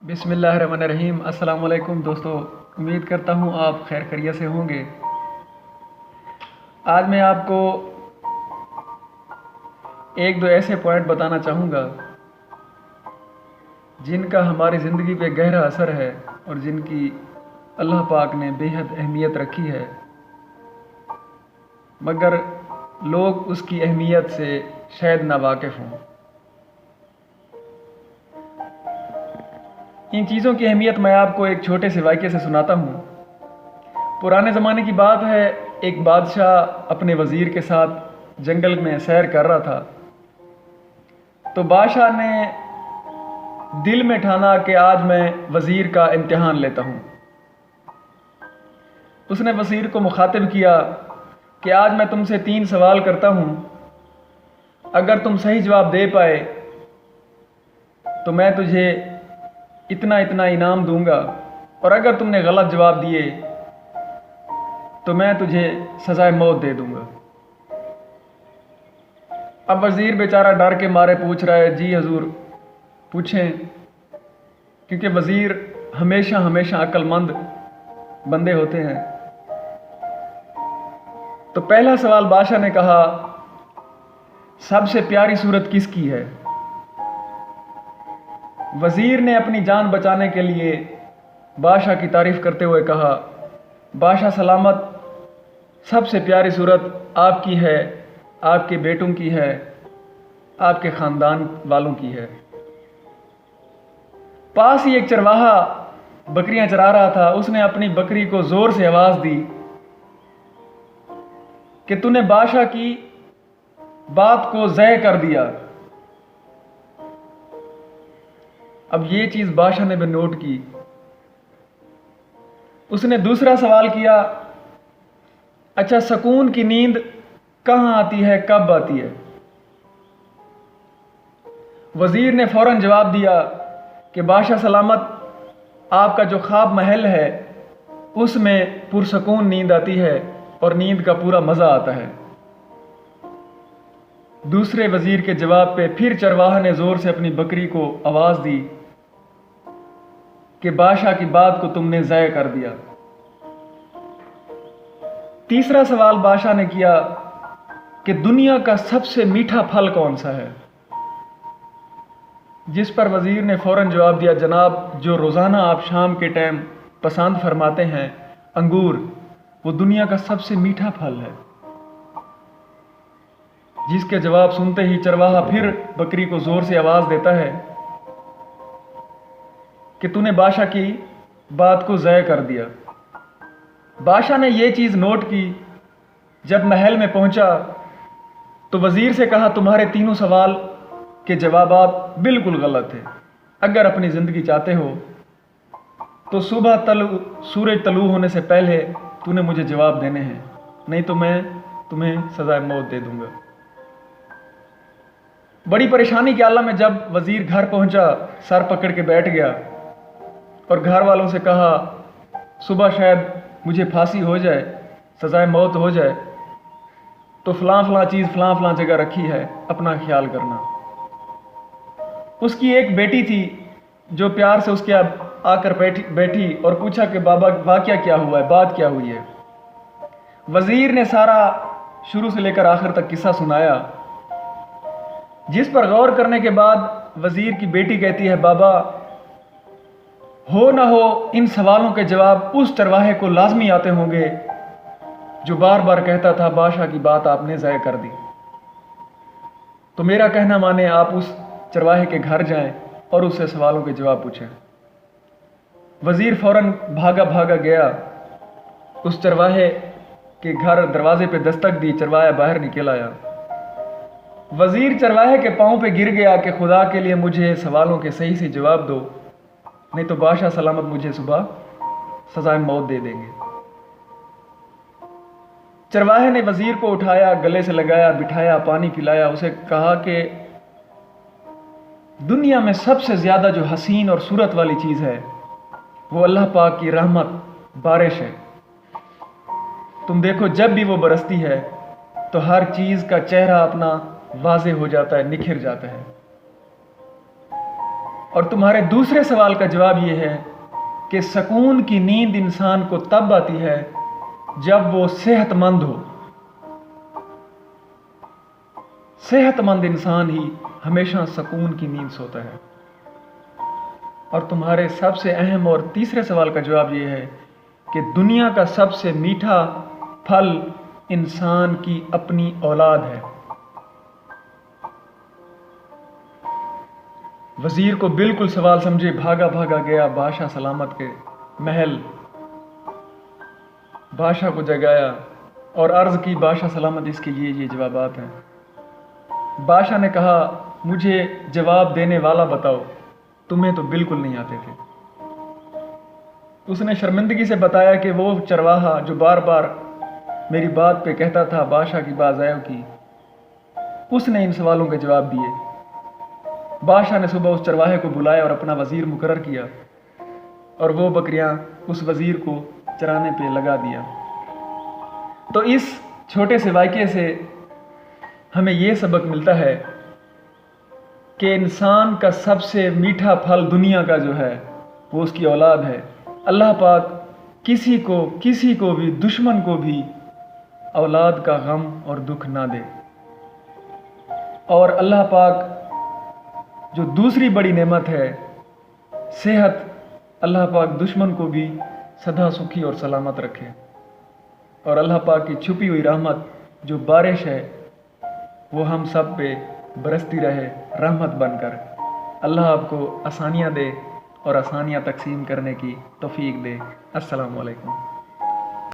बिस्मिल्लाहिर्रहमानिर्रहीम। अस्सलाम वालेकुम दोस्तों, उम्मीद करता हूँ आप खैर खैरियत से होंगे। आज मैं आपको एक दो ऐसे पॉइंट बताना चाहूँगा जिनका हमारी ज़िंदगी पे गहरा असर है और जिनकी अल्लाह पाक ने बेहद अहमियत रखी है, मगर लोग उसकी अहमियत से शायद नावाकिफ़ हों। इन चीज़ों की अहमियत मैं आपको एक छोटे से वाक़ये से सुनाता हूँ। पुराने ज़माने की बात है, एक बादशाह अपने वज़ीर के साथ जंगल में सैर कर रहा था। तो बादशाह ने दिल में ठाना कि आज मैं वज़ीर का इम्तिहान लेता हूँ। उसने वज़ीर को मुखातिब किया कि आज मैं तुमसे 3 सवाल करता हूँ, अगर तुम सही जवाब दे पाए तो मैं तुझे इतना इतना इनाम दूंगा, और अगर तुमने गलत जवाब दिए तो मैं तुझे सज़ाए मौत दे दूंगा। अब वज़ीर बेचारा डर के मारे पूछ रहा है, जी हजूर पूछें, क्योंकि वज़ीर हमेशा हमेशा अक्लमंद बंदे होते हैं। तो पहला सवाल बादशाह ने कहा, सबसे प्यारी सूरत किसकी है? वज़ीर ने अपनी जान बचाने के लिए बादशाह की तारीफ़ करते हुए कहा, बादशाह सलामत, सबसे प्यारी सूरत आपकी है, आपके बेटों की है, आपके ख़ानदान वालों की है। पास ही एक चरवाहा बकरियां चरा रहा था। उसने अपनी बकरी को ज़ोर से आवाज़ दी कि तूने बादशाह की बात को ज़ाय कर दिया। अब ये चीज़ बादशाह ने भी नोट की। उसने दूसरा सवाल किया, अच्छा सुकून की नींद कहाँ आती है, कब आती है? वज़ीर ने फ़ौरन जवाब दिया कि बादशाह सलामत, आपका जो ख्वाब महल है उसमें पुरसकून नींद आती है और नींद का पूरा मज़ा आता है। दूसरे वज़ीर के जवाब पे फिर चरवाहा ने ज़ोर से अपनी बकरी को आवाज़ दी कि बादशाह की बात को तुमने ज़ाय कर दिया। तीसरा सवाल बादशाह ने किया कि दुनिया का सबसे मीठा फल कौन सा है? जिस पर वज़ीर ने फ़ौरन जवाब दिया, जनाब जो रोज़ाना आप शाम के टाइम पसंद फरमाते हैं, अंगूर, वो दुनिया का सबसे मीठा फल है। जिसके जवाब सुनते ही चरवाहा फिर बकरी को ज़ोर से आवाज़ देता है कि तूने बादशाह की बात को ज़ाय कर दिया। बादशाह ने यह चीज़ नोट की। जब महल में पहुंचा तो वज़ीर से कहा, तुम्हारे तीनों सवाल के जवाबात बिल्कुल गलत थे। अगर अपनी ज़िंदगी चाहते हो तो सूरज तलू होने से पहले तूने मुझे जवाब देने हैं, नहीं तो मैं तुम्हें सज़ाए मौत दे दूंगा। बड़ी परेशानी के आलम में जब वज़ीर घर पहुंचा, सर पकड़ के बैठ गया और घर वालों से कहा, सुबह शायद मुझे फांसी हो जाए, सज़ाए मौत हो जाए, तो फ़लाँ फ़लाँ चीज़ फ़लाँ फ़लाँ जगह रखी है, अपना ख्याल करना। उसकी एक बेटी थी जो प्यार से उसके आकर बैठी और पूछा कि बाबा वाक़या क्या हुआ है, बात क्या हुई है? वज़ीर ने सारा शुरू से लेकर आखिर तक किस्सा सुनाया, जिस पर गौर करने के बाद वज़ीर की बेटी कहती है, बाबा हो ना हो इन सवालों के जवाब उस चरवाहे को लाजमी आते होंगे जो बार बार कहता था बादशाह की बात आपने ज़ाय कर दी। तो मेरा कहना माने, आप उस चरवाहे के घर जाएं और उससे सवालों के जवाब पूछें। वज़ीर फ़ौरन भागा भागा गया, उस चरवाहे के घर दरवाजे पे दस्तक दी, चरवाहा बाहर निकल आया। वज़ीर चरवाहे के पाँव पे गिर गया कि खुदा के लिए मुझे सवालों के सही से जवाब दो, नहीं तो बादशाह सलामत मुझे सुबह सज़ाए मौत दे देंगे। चरवाहे ने वज़ीर को उठाया, गले से लगाया, बिठाया, पानी पिलाया, उसे कहा कि दुनिया में सबसे ज़्यादा जो हसीन और सूरत वाली चीज़ है वो अल्लाह पाक की रहमत, बारिश है। तुम देखो जब भी वो बरसती है तो हर चीज़ का चेहरा अपना वाज़े हो जाता है, निखर जाता है। اور تمہارے دوسرے سوال کا جواب یہ ہے کہ سکون کی نیند انسان کو تب آتی ہے جب وہ صحت مند ہو۔ صحت مند انسان ہی ہمیشہ سکون کی نیند سوتا ہے۔ اور تمہارے سب سے اہم اور تیسرے سوال کا جواب یہ ہے کہ دنیا کا سب سے میٹھا پھل انسان کی اپنی اولاد ہے۔ وزیر کو بالکل سوال سمجھے بھاگا بھاگا گیا بادشاہ سلامت کے محل، بادشاہ کو جگایا اور عرض کی بادشاہ سلامت اس کے یہ جوابات ہیں۔ بادشاہ نے کہا مجھے جواب دینے والا بتاؤ، تمہیں تو بالکل نہیں آتے تھے۔ اس نے شرمندگی سے بتایا کہ وہ چرواہا جو بار بار میری بات پہ کہتا تھا بادشاہ کی بات ضائع کی، اس نے ان سوالوں کے جواب دیے۔ بادشاہ نے صبح اس چرواہے کو بلایا اور اپنا وزیر مقرر کیا اور وہ بکریاں اس وزیر کو چرانے پہ لگا دیا۔ تو اس چھوٹے سے واقعے سے ہمیں یہ سبق ملتا ہے کہ انسان کا سب سے میٹھا پھل دنیا کا جو ہے وہ اس کی اولاد ہے۔ اللہ پاک کسی کو بھی دشمن کو بھی اولاد کا غم اور دکھ نہ دے۔ اور اللہ پاک جو دوسری بڑی نعمت ہے صحت، اللہ پاک دشمن کو بھی سدا سکھی اور سلامت رکھے۔ اور اللہ پاک کی چھپی ہوئی رحمت جو بارش ہے وہ ہم سب پہ برستی رہے رحمت بن کر۔ اللہ آپ کو آسانیاں دے اور آسانیاں تقسیم کرنے کی توفیق دے۔ السلام علیکم۔